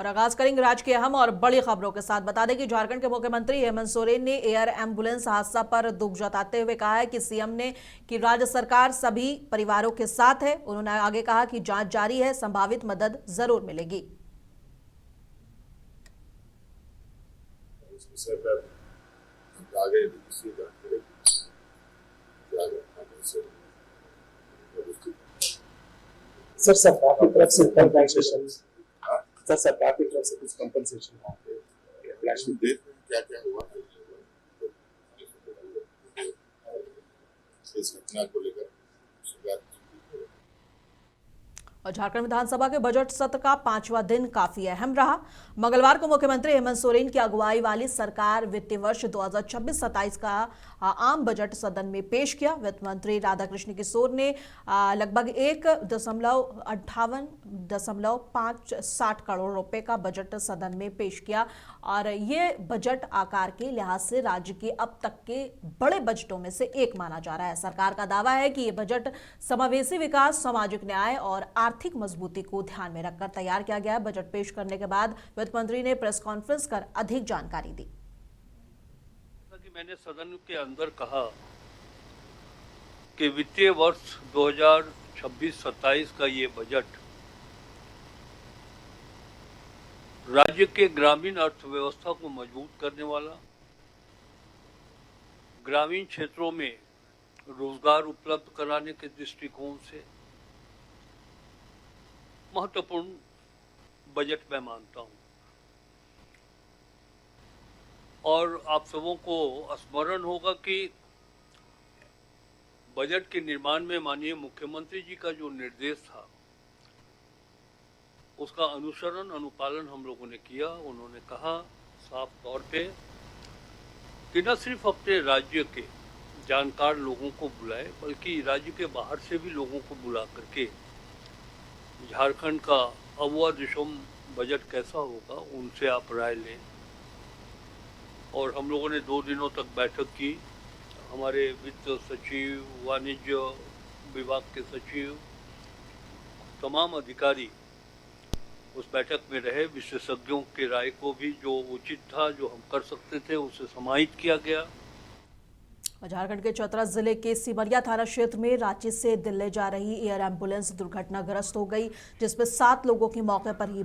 और आगाज करेंगे राज्य के अहम और बड़ी खबरों के साथ। बता दें कि झारखंड के मुख्यमंत्री हेमंत सोरेन ने एयर एम्बुलेंस हादसा पर दुख जताते हुए कहा है कि सीएम ने कि राज्य सरकार सभी परिवारों के साथ है। उन्होंने आगे कहा कि जांच जारी है, संभावित मदद जरूर मिलेगी। सर सरकार की तरफ से कंपनसेशन, सर सरकार की तरफ से कुछ कंपनसेशन क्या क्या हुआ इस घटना को लेकर। और झारखंड विधानसभा के बजट सत्र का 5वां दिन काफी अहम रहा। मंगलवार को मुख्यमंत्री हेमंत सोरेन की अगुवाई वाली सरकार वित्तीय वर्ष 2026-27 का आम बजट सदन में पेश किया। वित्त मंत्री राधाकृष्ण किशोर ने लगभग 1.58 करोड़ रुपए का बजट सदन में पेश किया और ये बजट आकार के लिहाज से राज्य के अब तक के बड़े बजटों में से एक माना जा रहा है। सरकार का दावा है कि ये बजट समावेशी विकास, सामाजिक न्याय और आर्थिक मजबूती को ध्यान में रखकर तैयार किया गया है। बजट पेश करने के बाद वित्त मंत्री ने प्रेस कॉन्फ्रेंस कर अधिक जानकारी दी। मैंने सदन के अंदर कहा कि वित्तीय वर्ष 2026-27 का ये बजट राज्य के ग्रामीण अर्थव्यवस्था को मजबूत करने वाला, ग्रामीण क्षेत्रों में रोजगार उपलब्ध कराने के दृष्टिकोण से महत्वपूर्ण बजट मैं मानता हूं। और आप सबों को स्मरण होगा कि बजट के निर्माण में माननीय मुख्यमंत्री जी का जो निर्देश था उसका अनुसरण अनुपालन हम लोगों ने किया। उन्होंने कहा साफ तौर पे कि न सिर्फ अपने राज्य के जानकार लोगों को बुलाए बल्कि राज्य के बाहर से भी लोगों को बुला करके झारखंड का अव्वल दिशम बजट कैसा होगा उनसे आप राय लें। और हम लोगों ने 2 दिनों तक बैठक की। हमारे वित्त सचिव, वाणिज्य विभाग के सचिव, तमाम अधिकारी उस बैठक में रहे। विशेषज्ञों के राय को भी जो उचित था, जो हम कर सकते थे, उसे समाहित किया गया। झारखंड के चतरा जिले के सिमरिया थाना क्षेत्र में रांची से दिल्ली जा रही एयर एम्बुलेंस दुर्घटनाग्रस्त हो गई, जिसमें 7 लोगों की मौके पर ही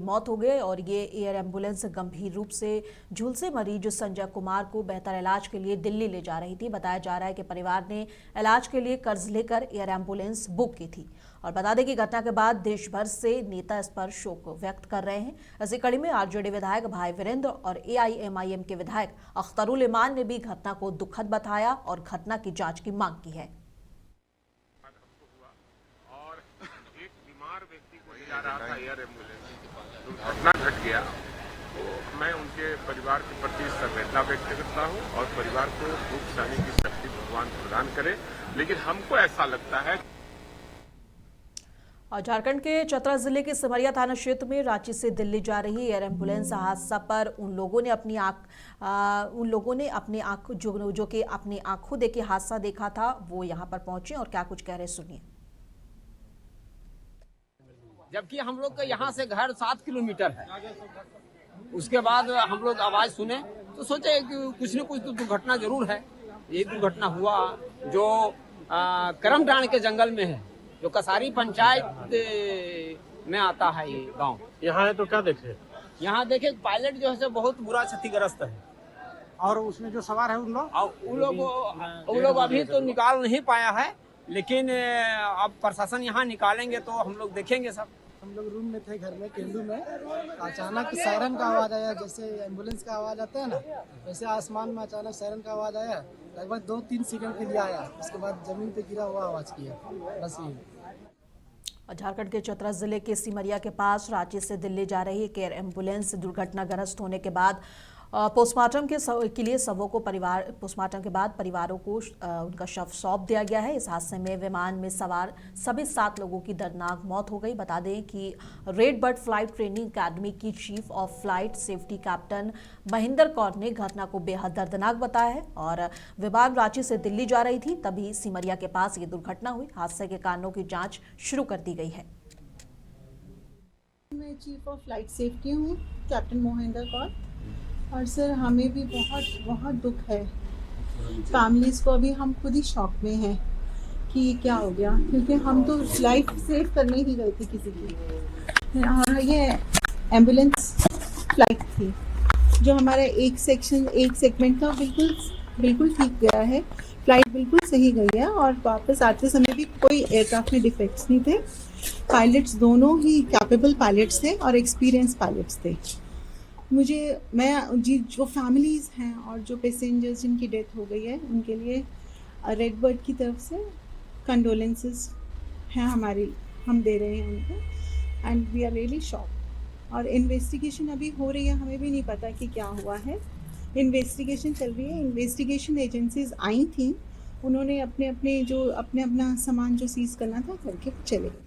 मौत हो गई और ये एयर एम्बुलेंस गंभीर रूप से झुलसे मरीज संजय कुमार को बेहतर इलाज के लिए दिल्ली ले जा रही थी। बताया जा रहा है कि परिवार ने इलाज के लिए कर्ज लेकर एयर एम्बुलेंस बुक की थी। और बता दें कि घटना के बाद देश भर से नेता इस पर शोक व्यक्त कर रहे हैं। इसी कड़ी में आरजेडी विधायक भाई वीरेंद्र और एआईएमआईएम के विधायक अख्तरुल इमान ने भी घटना को दुखद बताया और घटना की जांच की मांग की है। और एक बीमार व्यक्ति को ले जा रहा था एयर एम्बुलेंस, दुर्घटना घट गया तो मैं उनके परिवार के प्रति संवेदना व्यक्त करता हूं और परिवार को दुख सहने की शक्ति भगवान प्रदान करे। लेकिन हमको ऐसा लगता है। और झारखंड के चतरा जिले के सिमरिया थाना क्षेत्र में रांची से दिल्ली जा रही एयर एम्बुलेंस हादसा पर उन लोगों ने अपनी आंखों देखे हादसा देखा था, वो यहां पर पहुंचे और क्या कुछ कह रहे सुनिए। जबकि हम लोग का यहाँ से घर 7 किलोमीटर है। उसके बाद हम लोग आवाज सुने तो सोचे कि कुछ न कुछ तो दुर्घटना जरूर है। ये दुर्घटना हुआ जो करमडांड के जंगल में है, जो कसारी पंचायत में आता है ये गांव। यहाँ है तो क्या देखे? यहाँ देखे पायलट जो है बहुत बुरा क्षतिग्रस्त है और उसमें जो सवार है उन लोग अभी तो निकाल नहीं पाया है, लेकिन अब प्रशासन यहाँ निकालेंगे तो हम लोग देखेंगे सब। हम लोग रूम में थे, घर में केंदू में, अचानक सायरन का आवाज आया। जैसे एम्बुलेंस का आवाज आता है ना, वैसे आसमान में अचानक सायरन का आवाज आया। लगभग 2-3 सेकंड के लिए आया, उसके बाद जमीन पे गिरा हुआ आवाज किया, बस ये। झारखंड के चतरा जिले के सिमरिया के पास रांची से दिल्ली जा रही एक एयर एम्बुलेंस दुर्घटनाग्रस्त होने के बाद पोस्टमार्टम के लिए शवों को पोस्टमार्टम के बाद परिवारों को उनका शव सौंप दिया गया है। इस हादसे में विमान में सवार सभी 7 लोगों की दर्दनाक मौत हो गई। बता दें कि red bird flight training academy की chief of flight safety captain Mahendra Kaur ने घटना को बेहद दर्दनाक बताया है और विमान रांची से दिल्ली जा रही थी, तभी सिमरिया के पास ये दुर्घटना हुई। हादसे के कारणों की जाँच शुरू कर दी गई है। मैं चीफ ऑफ फ्लाइट सेफ्टी हूँ, कैप्टन मोहिंदर कौर। और सर हमें भी बहुत बहुत दुख है, फैमिलीज को। अभी हम खुद ही शॉक में हैं कि ये क्या हो गया, क्योंकि हम तो लाइफ सेव करने ही गए थे किसी की। और ये एम्बुलेंस फ्लाइट थी जो हमारा एक सेगमेंट का बिल्कुल ठीक गया है, फ्लाइट बिल्कुल सही गई है और वापस आते समय भी कोई एयरक्राफ्ट में डिफेक्ट्स नहीं थे। पायलट्स दोनों ही कैपेबल पायलट्स थे और एक्सपीरियंस पायलट्स थे। जो फैमिलीज़ हैं और जो पैसेंजर्स जिनकी डेथ हो गई है उनके लिए रेड बर्ड की तरफ से कंडोलेंसेस हैं हम दे रहे हैं उनको। And we are really shock. और इन्वेस्टिगेशन अभी हो रही है, हमें भी नहीं पता कि क्या हुआ है। इन्वेस्टिगेशन चल रही है। इन्वेस्टिगेशन एजेंसीज आई थी, उन्होंने अपना सामान जो सीज करना था करके चले गए।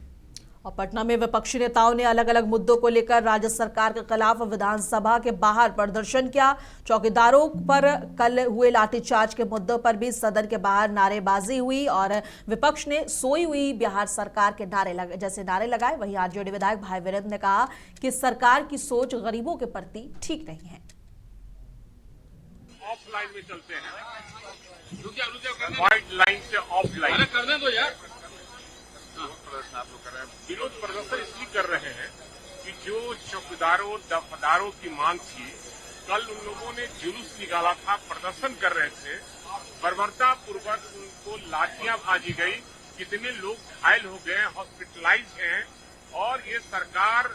और पटना में विपक्षी नेताओं ने अलग अलग मुद्दों को लेकर राज्य सरकार के खिलाफ विधानसभा के बाहर प्रदर्शन किया। चौकीदारों पर कल हुए लाठीचार्ज के मुद्दों पर भी सदन के बाहर नारेबाजी हुई और विपक्ष ने सोई हुई बिहार सरकार के नारे लगाए। वहीं आरजेडी विधायक भाई वीरेंद्र ने कहा कि सरकार की सोच गरीबों के प्रति ठीक नहीं है। ऑफलाइन में चलते हैं, व्हाइट लाइन से ऑफ लाइन कर दें तो यार। प्रदर्शन आप लोग कर रहे हैं, विरोध प्रदर्शन इसलिए कर रहे हैं कि जो चौकीदारों दफदारों की मांग थी, कल उन लोगों ने जुलूस निकाला था, प्रदर्शन कर रहे थे, बर्बरता पूर्वक उनको लाठियां भाजी गई, कितने लोग घायल हो गए, हॉस्पिटलाइज हैं। और ये सरकार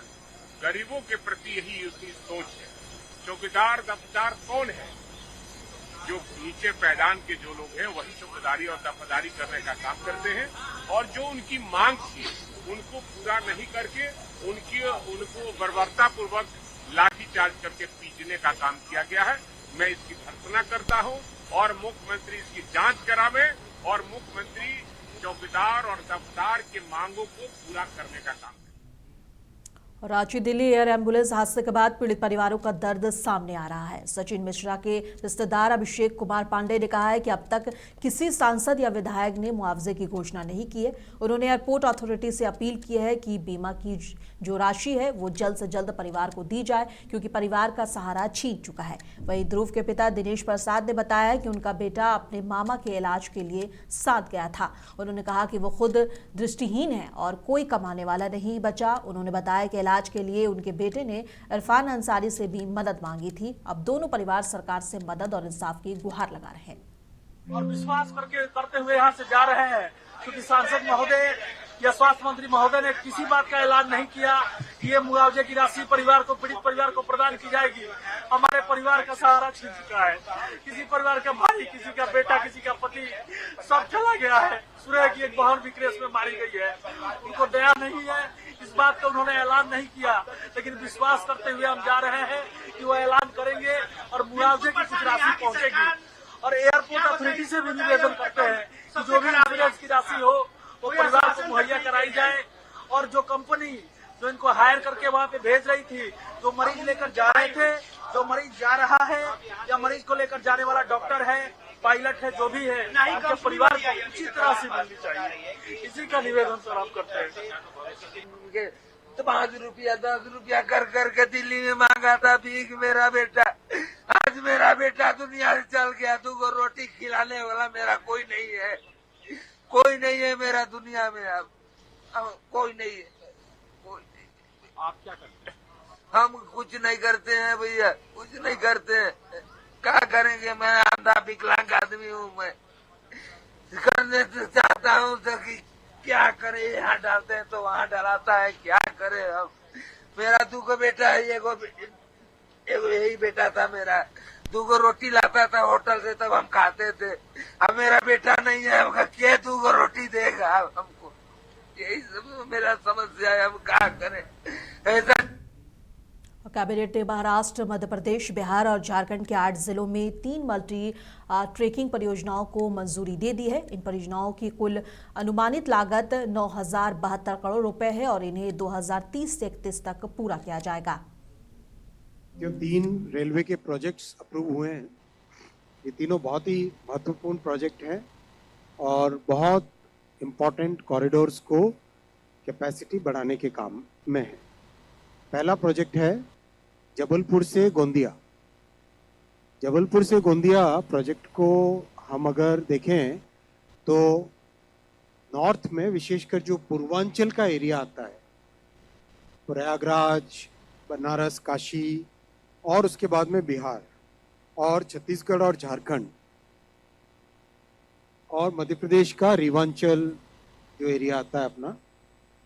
गरीबों के प्रति यही उसकी सोच है। चौकीदार दफदार कौन है? जो नीचे पैदान के जो लोग हैं वही चौकीदारी और दफदारी करने का काम करते हैं। और जो उनकी मांग थी उनको पूरा नहीं करके उनको बर्बरता पूर्वक लाठीचार्ज करके पीटने का काम किया गया है। मैं इसकी भर्त्सना करता हूं और मुख्यमंत्री इसकी जांच करावे और मुख्यमंत्री चौकीदार और दफदार के मांगों को पूरा करने का काम। रांची दिल्ली एयर एम्बुलेंस हादसे के बाद पीड़ित परिवारों का दर्द सामने आ रहा है। सचिन मिश्रा के रिश्तेदार अभिषेक कुमार पांडे ने कहा है कि अब तक किसी सांसद या विधायक ने मुआवजे की घोषणा नहीं की है। उन्होंने एयरपोर्ट अथॉरिटी से अपील की है कि बीमा की जो राशि है वो जल्द से जल्द परिवार को दी जाए, क्योंकि परिवार का सहारा छीन चुका है। वहीं ध्रुव के पिता दिनेश प्रसाद ने बताया कि उनका बेटा अपने मामा के इलाज के लिए साथ गया था। उन्होंने कहा कि वो खुद दृष्टिहीन है और कोई कमाने वाला नहीं बचा। उन्होंने बताया कि इलाज के लिए उनके बेटे ने इरफान अंसारी से भी मदद मांगी थी। अब दोनों परिवार सरकार से मदद और इंसाफ की गुहार लगा रहे हैं और विश्वास करते हुए यहाँ से जा रहे हैं, क्योंकि सांसद महोदय या स्वास्थ्य मंत्री महोदय ने किसी बात का ऐलान नहीं किया कि ये मुआवजे की राशि पीड़ित परिवार को प्रदान की जाएगी। हमारे परिवार का सहारा छीन चुका है। किसी परिवार का भाई, किसी का बेटा, किसी का पति सब चला गया है। सुरह की एक बहन भी केस में मारी गई है। उनको दया नहीं है, इस बात का उन्होंने ऐलान नहीं किया, लेकिन विश्वास करते हुए हम जा रहे हैं कि वो ऐलान करेंगे और मुआवजे की कुछ राशि पहुंचेगी। और एयरपोर्ट अथॉरिटी से भी निवेदन करते हैं कि जो भी इंश्योरेंस की राशि हो वो परिवार को मुहैया कराई जाए। और जो कंपनी जो इनको हायर करके वहाँ पे भेज रही थी, जो मरीज लेकर जा रहे थे, जो मरीज जा रहा है या मरीज को लेकर जाने वाला डॉक्टर है, पायलट है, जो भी है, उनके परिवार को उचित तरह से मिलनी चाहिए। इसी का निवेदन सर आप करते हैं। तो 5 रुपया 10 रुपया कर के दिल्ली में मांगा था भीख मेरा बेटा। आज मेरा बेटा दुनिया से चल गया। तू को रोटी खिलाने वाला मेरा कोई नहीं है, कोई नहीं है मेरा दुनिया में। अब कोई नहीं है, कोई नहीं। आप क्या करते हैं? हम कुछ नहीं करते हैं भैया, कुछ नहीं करते हैं। क्या करेंगे? मैं अंधा विकलांग आदमी हूँ। मैं करने तो चाहता हूँ तो कि क्या करे, यहाँ डालते हैं तो वहाँ डलाता है, क्या करे। अब मेरा 2 बेटा है, एगो यही बेटा था मेरा। 2 रोटी लाता था होटल से, तब हम खाते थे। अब मेरा बेटा नहीं है, हमका क्या 2 रोटी देगा हमको? यही सब मेरा समस्या है, हम क्या करें ऐसा। कैबिनेट ने महाराष्ट्र, मध्य प्रदेश, बिहार और झारखंड के 8 जिलों में 3 मल्टी ट्रैकिंग परियोजनाओं को मंजूरी दे दी है। इन परियोजनाओं की कुल अनुमानित लागत 9,072 करोड़ रुपए है और इन्हें 2030 से 31 तक पूरा किया जाएगा। जो 3 रेलवे के प्रोजेक्ट्स अप्रूव हुए हैं, ये तीनों बहुत ही महत्वपूर्ण प्रोजेक्ट हैं और बहुत इम्पोर्टेंट कॉरिडोर्स को कैपेसिटी बढ़ाने के काम में है। पहला प्रोजेक्ट है जबलपुर से गोंदिया। जबलपुर से गोंदिया प्रोजेक्ट को हम अगर देखें तो नॉर्थ में विशेषकर जो पूर्वांचल का एरिया आता है, प्रयागराज, बनारस, काशी और उसके बाद में बिहार और छत्तीसगढ़ और झारखंड और मध्य प्रदेश का रीवांचल जो एरिया आता है अपना,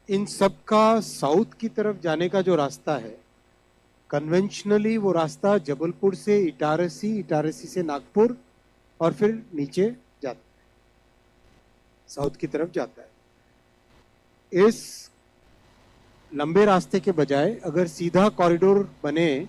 इन सब का साउथ की तरफ जाने का जो रास्ता है, कन्वेंशनली वो रास्ता जबलपुर से इटारसी, इटारसी से नागपुर और फिर नीचे जाता है, साउथ की तरफ जाता है। इस लंबे रास्ते के बजाय अगर सीधा कॉरिडोर बने